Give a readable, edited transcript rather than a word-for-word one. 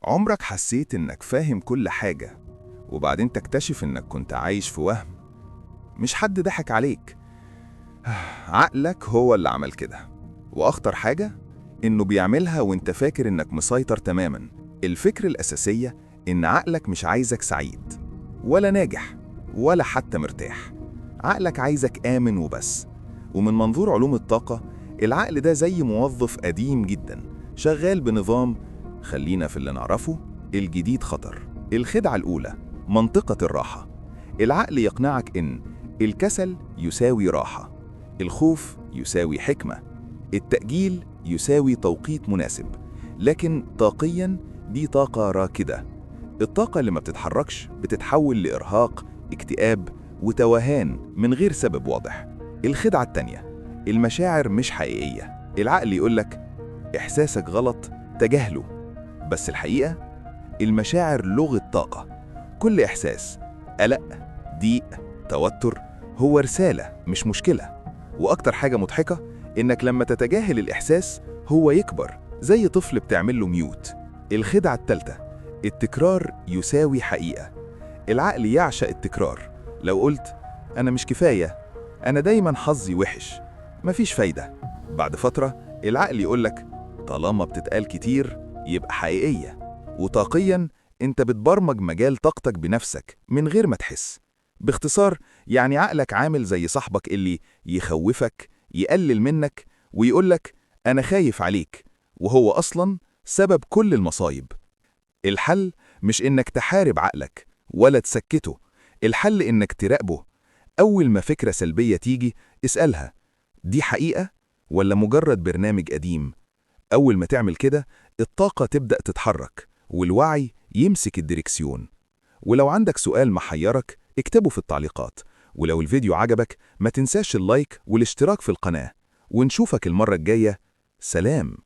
عمرك حسيت إنك فاهم كل حاجة وبعدين تكتشف إنك كنت عايش في وهم؟ مش حد ضحك عليك، عقلك هو اللي عمل كده. وأخطر حاجة إنه بيعملها وإنت فاكر إنك مسيطر تماماً. الفكرة الأساسية إن عقلك مش عايزك سعيد ولا ناجح ولا حتى مرتاح. عقلك عايزك آمن وبس. ومن منظور علوم الطاقة، العقل ده زي موظف قديم جداً شغال بنظام خلينا في اللي نعرفه. الجديد خطر. الخدعة الأولى منطقة الراحة. العقل يقنعك إن الكسل يساوي راحة، الخوف يساوي حكمة، التأجيل يساوي توقيت مناسب. لكن طاقياً دي طاقة راكدة. الطاقة اللي ما بتتحركش بتتحول لإرهاق، اكتئاب وتوهان من غير سبب واضح. الخدعة التانية، المشاعر مش حقيقية. العقل يقولك إحساسك غلط، تجاهله. بس الحقيقة المشاعر لغة طاقة. كل إحساس، قلق، ضيق، توتر، هو رسالة مش مشكلة. وأكتر حاجة مضحكة إنك لما تتجاهل الإحساس هو يكبر زي طفل بتعمل له ميوت. الخدعة التالتة، التكرار يساوي حقيقة. العقل يعشق التكرار. لو قلت أنا مش كفاية، أنا دايما حظي وحش، مفيش فايدة، بعد فترة العقل يقولك طالما بتتقال كتير يبقى حقيقية. وطاقيا انت بتبرمج مجال طاقتك بنفسك من غير ما تحس. باختصار يعني عقلك عامل زي صاحبك اللي يخوفك، يقلل منك، ويقولك أنا خايف عليك، وهو أصلا سبب كل المصايب. الحل مش إنك تحارب عقلك ولا تسكته. الحل إنك تراقبه. أول ما فكرة سلبية تيجي اسألها، دي حقيقة ولا مجرد برنامج قديم؟ أول ما تعمل كده الطاقة تبدأ تتحرك والوعي يمسك الدركسيون. ولو عندك سؤال محيرك اكتبه في التعليقات. ولو الفيديو عجبك ما تنساش اللايك والاشتراك في القناة. ونشوفك المرة الجاية. سلام.